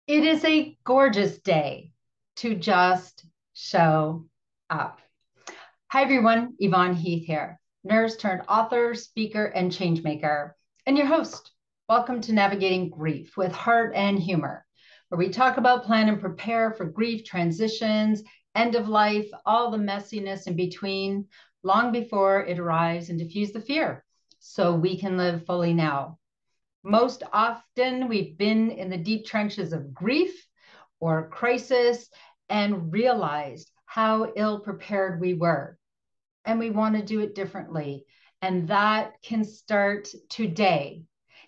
It is a gorgeous day to just show up. Hi, everyone. Yvonne Heath here, nurse turned author, speaker, and changemaker, and your host. Welcome to Navigating Grief with Heart and Humor, where we talk about, plan, and prepare for grief transitions, end of life, all the messiness in between, long before it arrives, and diffuse the fear so we can live fully now. Most often, we've been in the deep trenches of grief or crisis and realized how ill prepared we were. And we want to do it differently. And that can start today.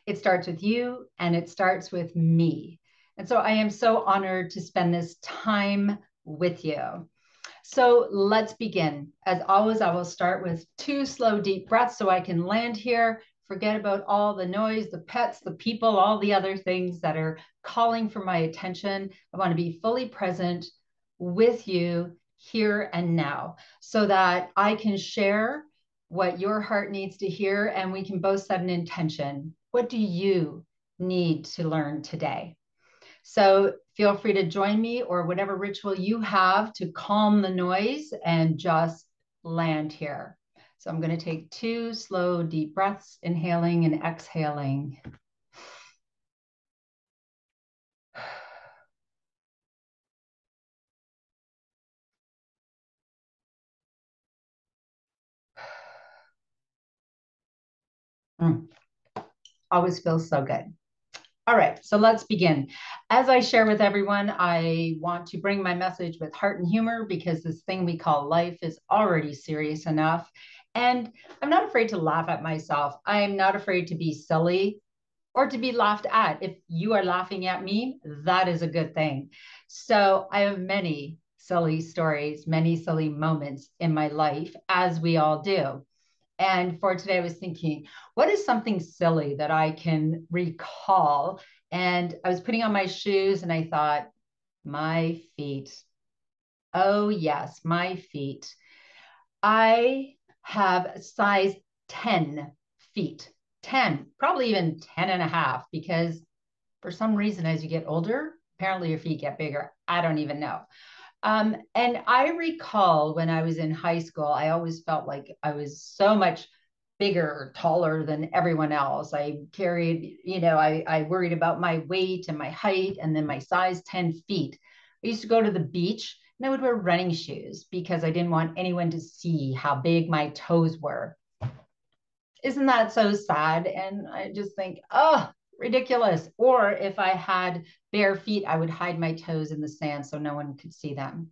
It starts with you and it starts with me. And so I am so honored to spend this time with you. So let's begin. As always, I will start with 2 slow, deep breaths so I can land here. Forget about all the noise, the pets, the people, all the other things that are calling for my attention. I want to be fully present with you here and now so that I can share what your heart needs to hear and we can both set an intention. What do you need to learn today? So feel free to join me or whatever ritual you have to calm the noise and just land here. So I'm going to take 2 slow, deep breaths, inhaling and exhaling. Always feels so good. All right, so let's begin. As I share with everyone, I want to bring my message with heart and humor because this thing we call life is already serious enough. And I'm not afraid to laugh at myself. I'm not afraid to be silly or to be laughed at. If you are laughing at me, that is a good thing. So I have many silly stories, many silly moments in my life, as we all do. And for today, I was thinking, what is something silly that I can recall? And I was putting on my shoes and I thought, my feet. Oh, yes, my feet. I have size 10 feet, 10, probably even 10 and a half, because for some reason, as you get older, apparently your feet get bigger. I don't even know. And I recall when I was in high school, I always felt like I was so much bigger, taller than everyone else. I carried, I worried about my weight and my height and then my size 10 feet. I used to go to the beach and I would wear running shoes because I didn't want anyone to see how big my toes were. Isn't that so sad? And I just think, oh, ridiculous. Or if I had bare feet, I would hide my toes in the sand so no one could see them.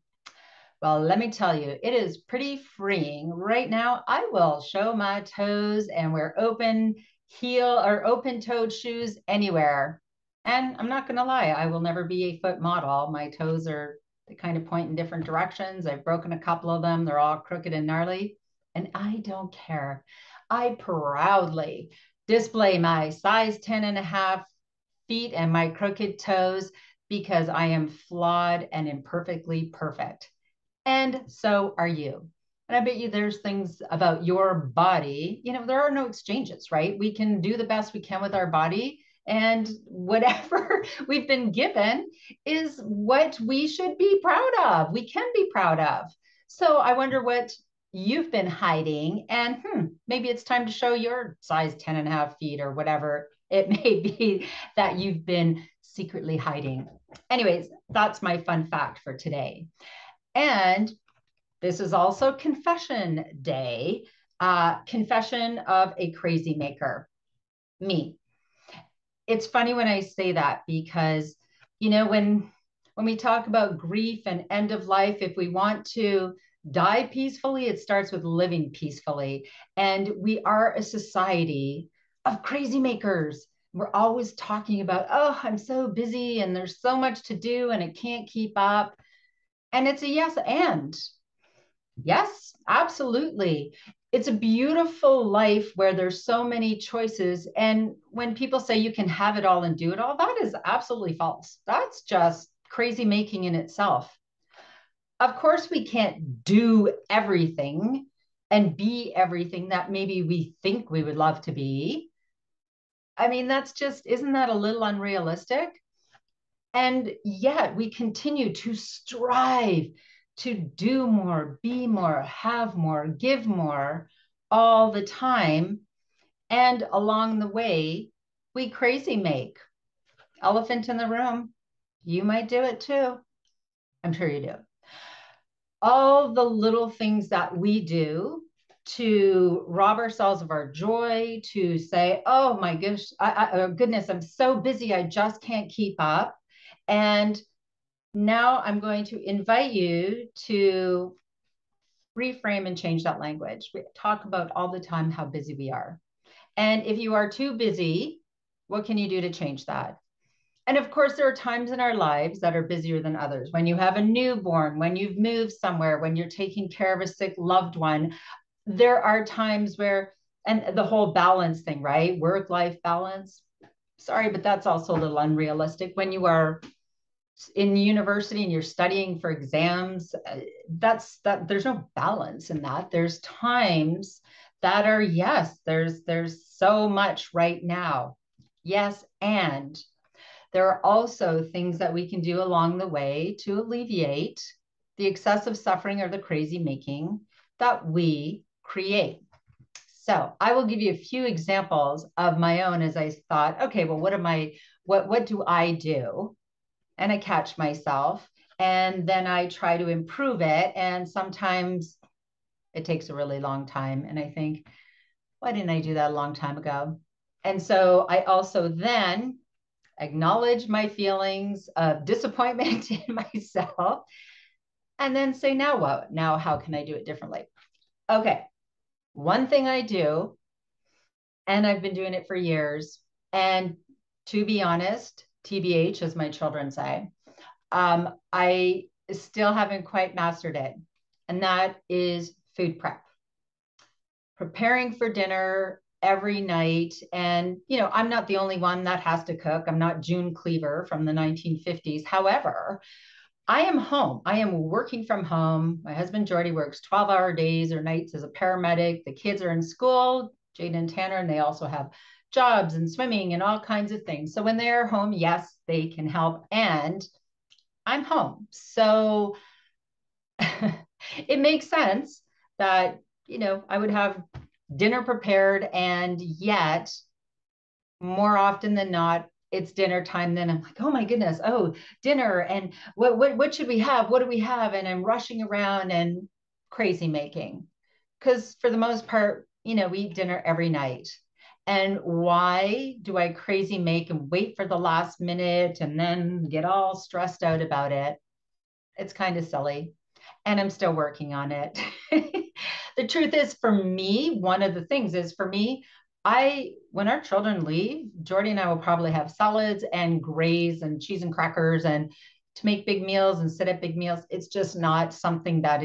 Well, let me tell you, it is pretty freeing. Right now, I will show my toes and wear open heel or open toed shoes anywhere. And I'm not going to lie, I will never be a foot model. My toes are, they kind of point in different directions. I've broken a couple of them. They're all crooked and gnarly. And I don't care. I proudly display my size 10 and a half feet and my crooked toes because I am flawed and imperfectly perfect. And so are you. And I bet you there's things about your body, there are no exchanges, right? We can do the best we can with our body. And whatever we've been given is what we should be proud of. We can be proud of. So I wonder what you've been hiding. And maybe it's time to show your size 10 and a half feet or whatever it may be that you've been secretly hiding. Anyways, that's my fun fact for today. And this is also confession day, confession of a crazy maker, me. It's funny when I say that because, when we talk about grief and end of life, if we want to die peacefully, it starts with living peacefully. And we are a society of crazy makers. We're always talking about, oh, I'm so busy and there's so much to do and I can't keep up. And it's a yes, and yes, absolutely. It's a beautiful life where there's so many choices. And when people say you can have it all and do it all, that is absolutely false. That's just crazy making in itself. Of course, we can't do everything and be everything that maybe we think we would love to be. I mean, isn't that a little unrealistic? And yet we continue to strive to do more, be more, have more, give more all the time. And along the way, we crazy make. Elephant in the room. You might do it too. I'm sure you do. All the little things that we do to rob ourselves of our joy, to say, oh my gosh, goodness, I'm so busy, I just can't keep up. And now I'm going to invite you to reframe and change that language. We talk about all the time how busy we are. And if you are too busy, what can you do to change that? And of course, there are times in our lives that are busier than others. When you have a newborn, when you've moved somewhere, when you're taking care of a sick loved one, there are times where, and the whole balance thing, right? Work-life balance. Sorry, but that's also a little unrealistic. When you are in university and you're studying for exams, there's no balance in that. There's times that are, yes, there's so much right now. Yes, and there are also things that we can do along the way to alleviate the excessive suffering or the crazy making that we create. So I will give you a few examples of my own as I thought, okay, well, what do I do? And I catch myself and then I try to improve it. And sometimes it takes a really long time. And I think, why didn't I do that a long time ago? And so I also then acknowledge my feelings of disappointment in myself and then say, now what? Now, how can I do it differently? Okay. One thing I do, and I've been doing it for years, and to be honest, TBH, as my children say, I still haven't quite mastered it. And that is food prep. Preparing for dinner every night. And, I'm not the only one that has to cook. I'm not June Cleaver from the 1950s. However, I am home. I am working from home. My husband, Jordy, works 12-hour days or nights as a paramedic. The kids are in school, Jade and Tanner, and they also have jobs and swimming and all kinds of things. So when they're home, yes, they can help. And I'm home. So it makes sense that, I would have dinner prepared, and yet more often than not, it's dinner time. Then I'm like, oh my goodness, oh, dinner. And what should we have? What do we have? And I'm rushing around and crazy making. Because for the most part, we eat dinner every night. And why do I crazy make and wait for the last minute and then get all stressed out about it? It's kind of silly. And I'm still working on it. The truth is, for me, one of the things is for me, when our children leave, Jordy and I will probably have salads and grays and cheese and crackers and to make big meals and sit at big meals. It's just not something that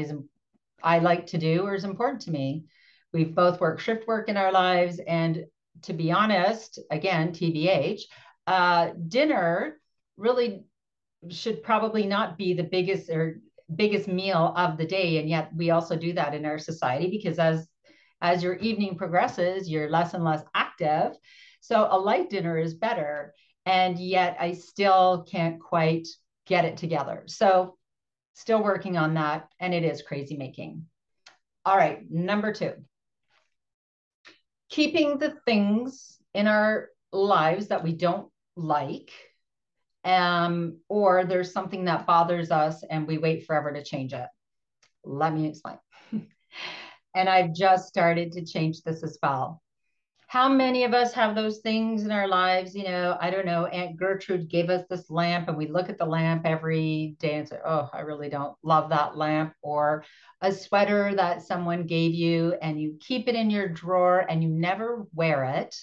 I like to do or is important to me. We've both worked shift work in our lives. And to be honest, again, TBH, dinner really should probably not be the biggest meal of the day. And yet we also do that in our society because as your evening progresses, you're less and less active. So a light dinner is better. And yet I still can't quite get it together. So still working on that. And it is crazy making. All right. Number 2, keeping the things in our lives that we don't like, or there's something that bothers us and we wait forever to change it. Let me explain. And I've just started to change this as well. How many of us have those things in our lives? I don't know. Aunt Gertrude gave us this lamp and we look at the lamp every day and say, oh, I really don't love that lamp. Or a sweater that someone gave you and you keep it in your drawer and you never wear it.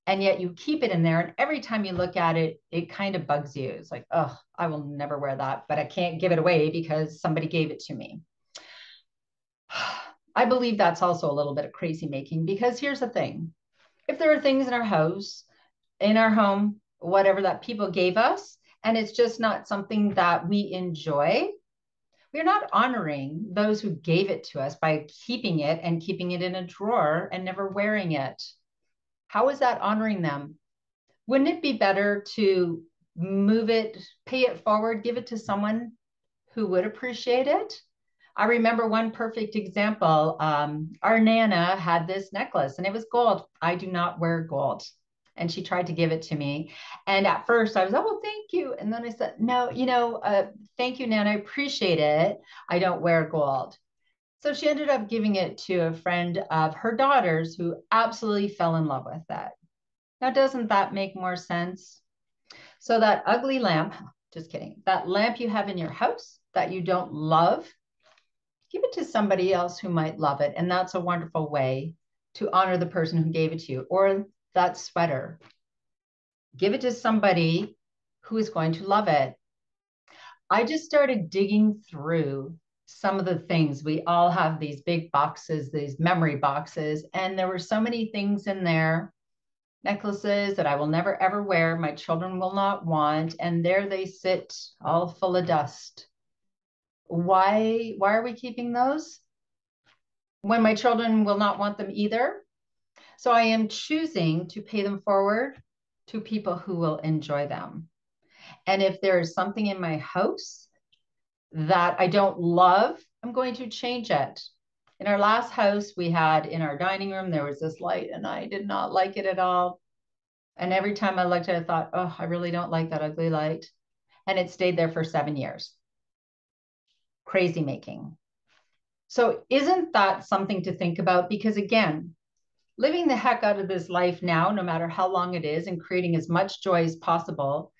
And yet you keep it in there. And every time you look at it, it kind of bugs you. It's like, oh, I will never wear that, but I can't give it away because somebody gave it to me. I believe that's also a little bit of crazy making because here's the thing. If there are things in our house, in our home, whatever that people gave us, and it's just not something that we enjoy, we're not honoring those who gave it to us by keeping it and keeping it in a drawer and never wearing it. How is that honoring them? Wouldn't it be better to move it, pay it forward, give it to someone who would appreciate it. I remember one perfect example. Our Nana had this necklace and it was gold. I do not wear gold. And she tried to give it to me. And at first I was, oh, well, thank you. And then I said, no, thank you, Nana. I appreciate it. I don't wear gold. So she ended up giving it to a friend of her daughter's who absolutely fell in love with that. Now, doesn't that make more sense? So that ugly lamp, just kidding, that lamp you have in your house that you don't love, give it to somebody else who might love it. And that's a wonderful way to honor the person who gave it to you. Or that sweater, give it to somebody who is going to love it. I just started digging through some of the things. We all have these big boxes, these memory boxes, and there were so many things in there, necklaces that I will never ever wear, my children will not want, and there they sit all full of dust. Why are we keeping those when my children will not want them either? So I am choosing to pay them forward to people who will enjoy them. And if there is something in my house that I don't love, I'm going to change it. In our last house, we had in our dining room, there was this light and I did not like it at all. And every time I looked at it, I thought, oh, I really don't like that ugly light. And it stayed there for 7 years. Crazy making. So isn't that something to think about? Because again, living the heck out of this life now, no matter how long it is, and creating as much joy as possible,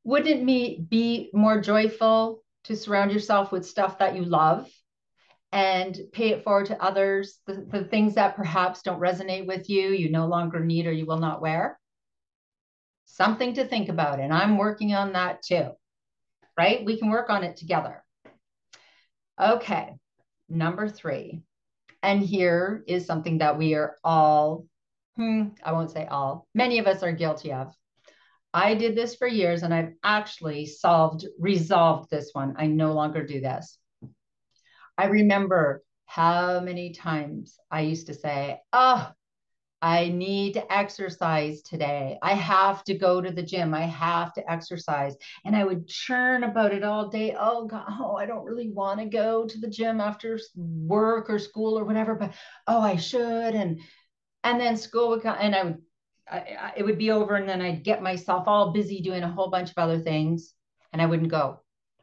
wouldn't it be more joyful to surround yourself with stuff that you love and pay it forward to others, the things that perhaps don't resonate with you, you no longer need or you will not wear? Something to think about. And I'm working on that too, right? We can work on it together. Okay, number 3. And here is something that we are all, I won't say all, many of us are guilty of. I did this for years and I've actually resolved this one. I no longer do this. I remember how many times I used to say, oh, I need to exercise today. I have to go to the gym. I have to exercise. And I would churn about it all day. Oh, God, I don't really want to go to the gym after work or school or whatever, but I should. And then school would come and it would be over. And then I'd get myself all busy doing a whole bunch of other things and I wouldn't go.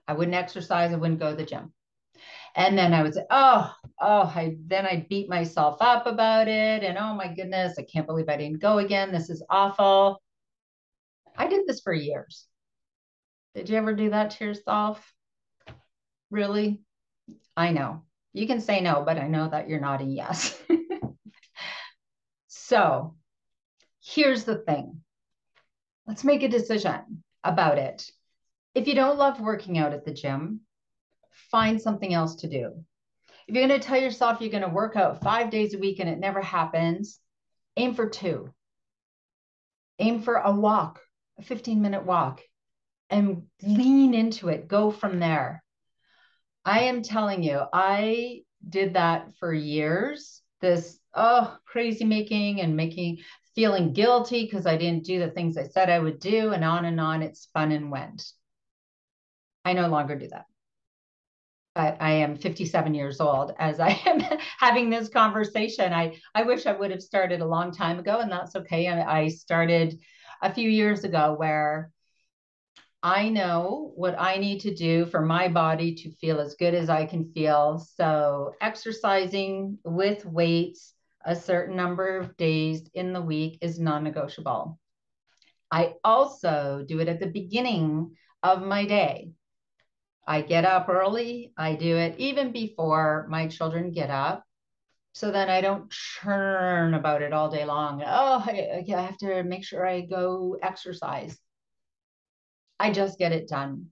I wouldn't exercise. I wouldn't go to the gym. And then I would say, then I beat myself up about it. And oh my goodness, I can't believe I didn't go again. This is awful. I did this for years. Did you ever do that to yourself? Really? I know. You can say no, but I know that you're nodding yes. So here's the thing. Let's make a decision about it. If you don't love working out at the gym, find something else to do. If you're going to tell yourself you're going to work out 5 days a week and it never happens, aim for 2. Aim for a walk, a 15-minute walk, and lean into it. Go from there. I am telling you, I did that for years. This, crazy making and feeling guilty because I didn't do the things I said I would do, and on it spun and went. I no longer do that. But I am 57 years old as I am having this conversation. I wish I would have started a long time ago, and that's okay. I started a few years ago where I know what I need to do for my body to feel as good as I can feel. So exercising with weights a certain number of days in the week is non-negotiable. I also do it at the beginning of my day. I get up early. I do it even before my children get up. So then I don't churn about it all day long. Oh, I have to make sure I go exercise. I just get it done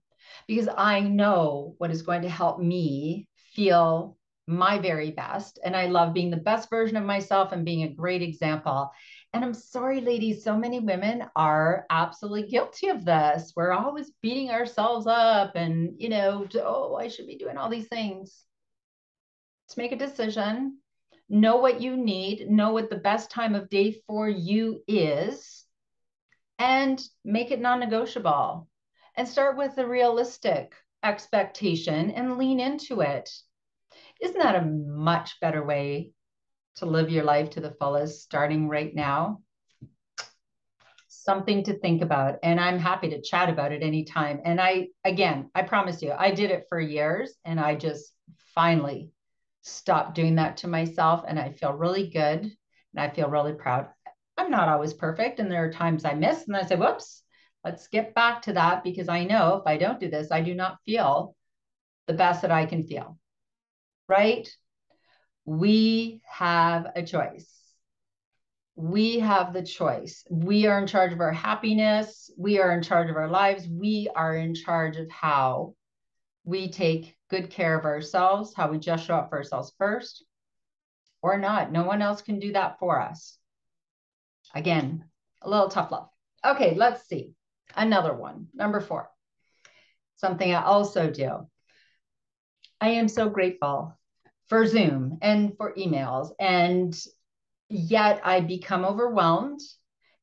because I know what is going to help me feel my very best. And I love being the best version of myself and being a great example. And I'm sorry, ladies, so many women are absolutely guilty of this. We're always beating ourselves up and, I should be doing all these things. Let's make a decision. Know what you need. Know what the best time of day for you is. And make it non-negotiable. and start with a realistic expectation and lean into it. Isn't that a much better way to live your life to the fullest, starting right now? Something to think about. And I'm happy to chat about it anytime. And again, I promise you, I did it for years and I just finally stopped doing that to myself. And I feel really good and I feel really proud. I'm not always perfect. And there are times I miss and I say, whoops, let's get back to that, because I know if I don't do this, I do not feel the best that I can feel, right? We have a choice. We have the choice. We are in charge of our happiness. We are in charge of our lives. We are in charge of how we take good care of ourselves, how we just show up for ourselves first or not. No one else can do that for us. Again, a little tough love. Okay, let's see. Another one, number 4. Something I also do. I am so grateful for Zoom and for emails, and yet I become overwhelmed.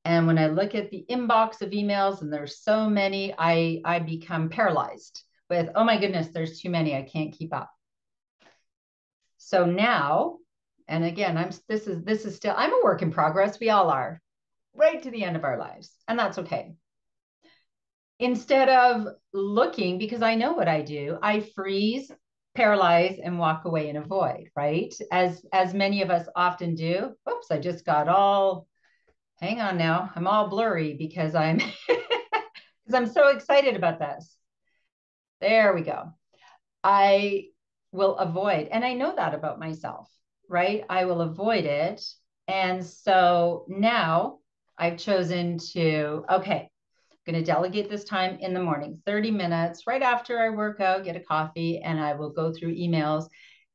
And when I look at the inbox of emails and there's so many, I become paralyzed with, oh my goodness, there's too many. I can't keep up. So now, and again, this is still, I'm a work in progress. We all are, right to the end of our lives. And that's okay. Instead of looking, because I know what I do, I freeze, paralyze, and walk away and avoid, right? As many of us often do. Oops, I just got all, hang on now, I'm all blurry because I'm because I'm so excited about this. There we go. I will avoid, and I know that about myself, right? I will avoid it. And so now I've chosen to, okay, I'm going to delegate this time in the morning, 30 minutes right after I work out, get a coffee, and I will go through emails.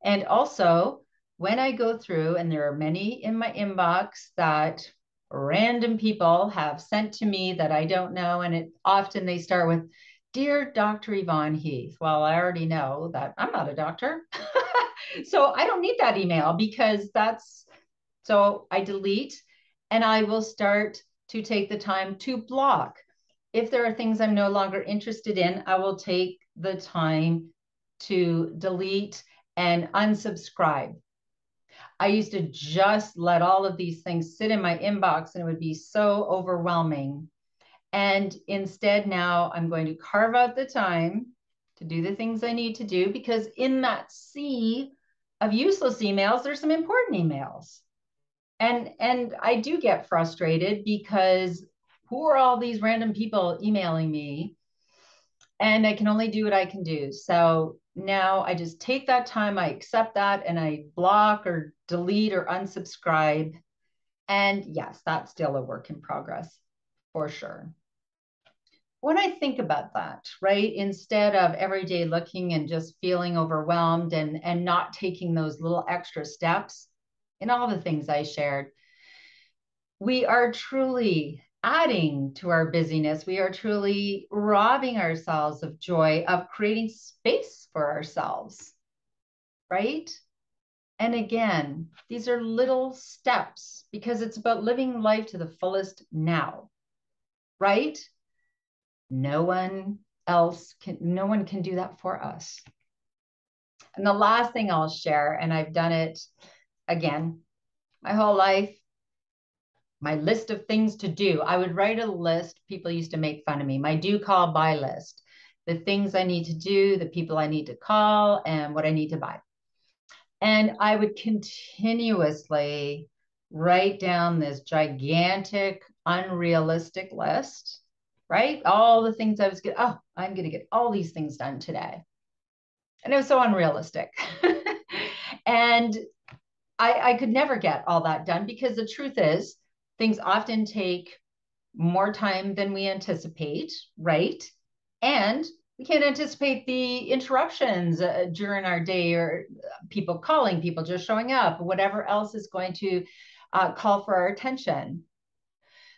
And also, when I go through, and there are many in my inbox that random people have sent to me that I don't know, and often they start with, Dear Dr. Yvonne Heath. Well, I already know that I'm not a doctor. So I don't need that email, because so I delete, and I will start to take the time to block. If there are things I'm no longer interested in, I will take the time to delete and unsubscribe. I used to just let all of these things sit in my inbox and it would be so overwhelming. And instead, now I'm going to carve out the time to do the things I need to do, because in that sea of useless emails, there's some important emails. And I do get frustrated because who are all these random people emailing me? And I can only do what I can do. So now I just take that time, I accept that, and I block or delete or unsubscribe. And yes, that's still a work in progress for sure. When I think about that, right, instead of every day looking and just feeling overwhelmed and not taking those little extra steps in all the things I shared, we are truly adding to our busyness. We are truly robbing ourselves of joy, of creating space for ourselves, right? And again, these are little steps because it's about living life to the fullest now, right? No one can do that for us. And the last thing I'll share, and I've done it again my whole life, my list of things to do. I would write a list. People used to make fun of me, my do, call, buy list, the things I need to do, the people I need to call, and what I need to buy. And I would continuously write down this gigantic, unrealistic list, right? All the things I was going to, I'm going to get all these things done today. And it was so unrealistic. And I could never get all that done, because the truth is, things often take more time than we anticipate, right? And we can't anticipate the interruptions during our day, or people calling, people just showing up, whatever else is going to call for our attention.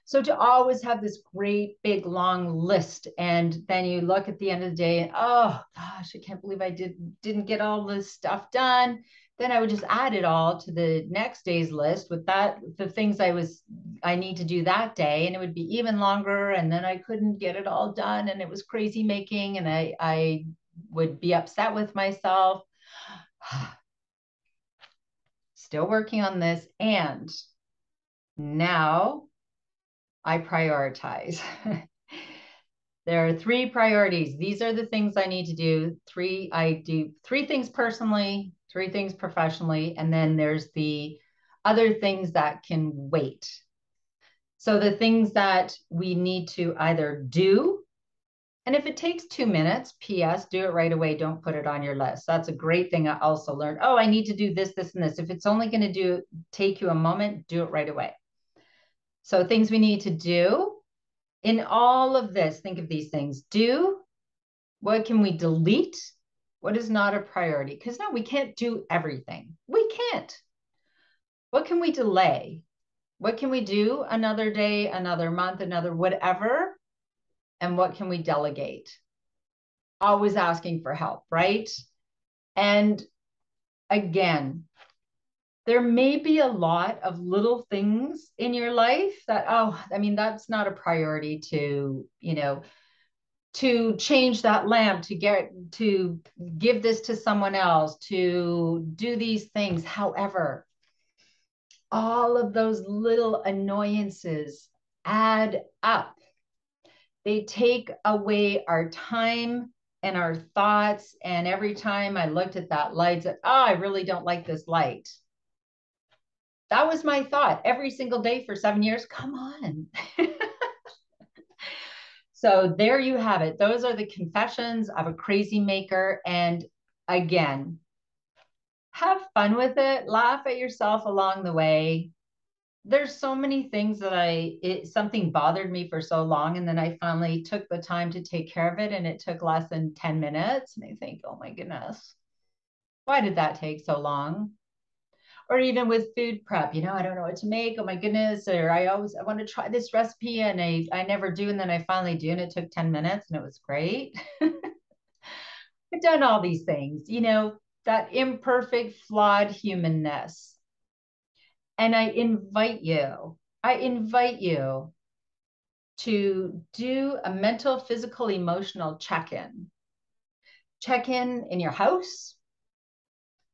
So to always have this great big long list, and then you look at the end of the day and, oh gosh, I can't believe I didn't get all this stuff done. Then I would just add it all to the next day's list with the things I need to do that day, and it would be even longer, and then I couldn't get it all done, and it was crazy making, and I would be upset with myself. Still working on this, and now I prioritize. There are 3 priorities. These are the things I need to do. I do 3 things personally, 3 things professionally, and then there's the other things that can wait. So the things that we need to either do, and if it takes 2 minutes, PS, do it right away. Don't put it on your list. That's a great thing I also learned. Oh, I need to do this, this, and this. If it's only going to take you a moment, do it right away. So things we need to do in all of this, think of these things. Do, what can we delete? What is not a priority? Because no, we can't do everything. We can't. What can we delay? What can we do another day, another month, another whatever? And what can we delegate? Always asking for help, right? And again, there may be a lot of little things in your life that, oh, I mean, that's not a priority to, to change that lamp, to give this to someone else, to do these things. However, all of those little annoyances add up. They take away our time and our thoughts. And every time I looked at that light, said, oh, I really don't like this light. That was my thought every single day for 7 years. Come on. So there you have it. Those are the confessions of a crazy maker. And again, have fun with it. Laugh at yourself along the way. There's so many things that something bothered me for so long. And then I finally took the time to take care of it. And it took less than 10 minutes. And I think, oh my goodness, why did that take so long? Or even with food prep, I don't know what to make. Oh my goodness. Or I want to try this recipe and I never do. And then I finally do. And it took 10 minutes and it was great. I've done all these things, that imperfect, flawed humanness. And I invite you to do a mental, physical, emotional check-in. Check-in in your house.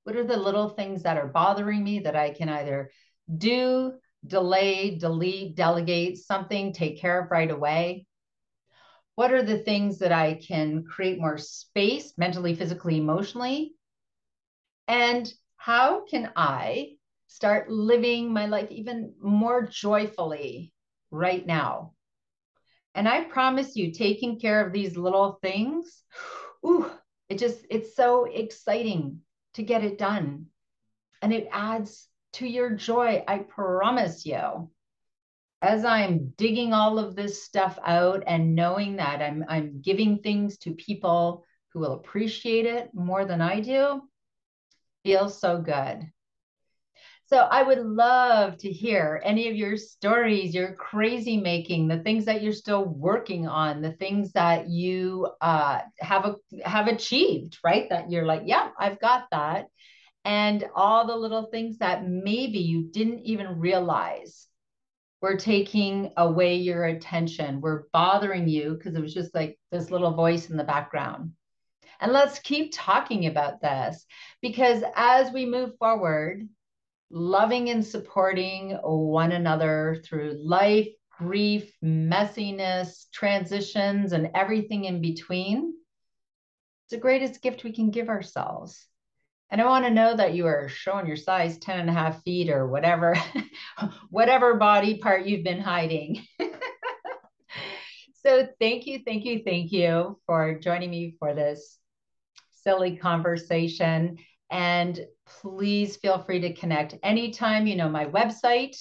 What are the little things that are bothering me that I can either do, delay, delete, delegate, something, take care of right away? What are the things that I can create more space mentally, physically, emotionally? And how can I start living my life even more joyfully right now? And I promise you, taking care of these little things, ooh, it's so exciting to get it done. And it adds to your joy, I promise you. As I'm digging all of this stuff out and knowing that I'm giving things to people who will appreciate it more than I do, feels so good. So I would love to hear any of your stories, your crazy making, the things that you're still working on, the things that you have achieved, right? That you're like, yeah, I've got that. And all the little things that maybe you didn't even realize were taking away your attention, were bothering you because it was just like this little voice in the background. And let's keep talking about this, because as we move forward, loving and supporting one another through life, grief, messiness, transitions, and everything in between, it's the greatest gift we can give ourselves. And I want to know that you are showing your size 10 and a half feet or whatever, whatever body part you've been hiding. So thank you for joining me for this silly conversation. And please feel free to connect anytime. My website,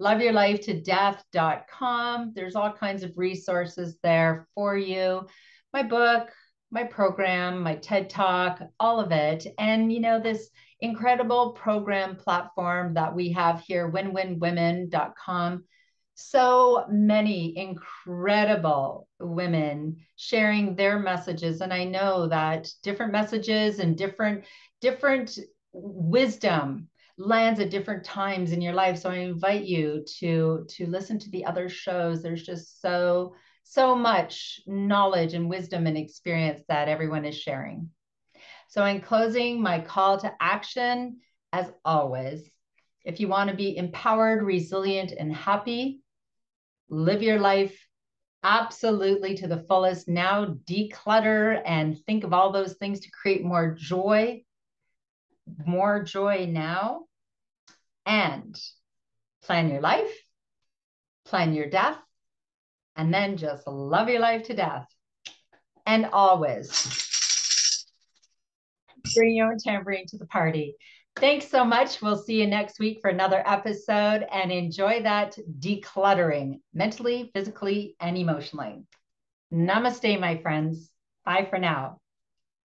loveyourlifetodeath.com. There's all kinds of resources there for you. My book, my program, my TED Talk, all of it. And, this incredible program platform that we have here, winwinwomen.com. So many incredible women sharing their messages. And I know that different messages and different wisdom lands at different times in your life. So I invite you to listen to the other shows. There's just so much knowledge and wisdom and experience that everyone is sharing. So in closing, my call to action, as always, if you want to be empowered, resilient, and happy, live your life absolutely to the fullest. Now declutter and think of all those things to create more joy now, and plan your life, plan your death, and then just love your life to death. And always bring your own tambourine to the party. Thanks so much. We'll see you next week for another episode, and enjoy that decluttering mentally, physically, and emotionally. Namaste, my friends. Bye for now.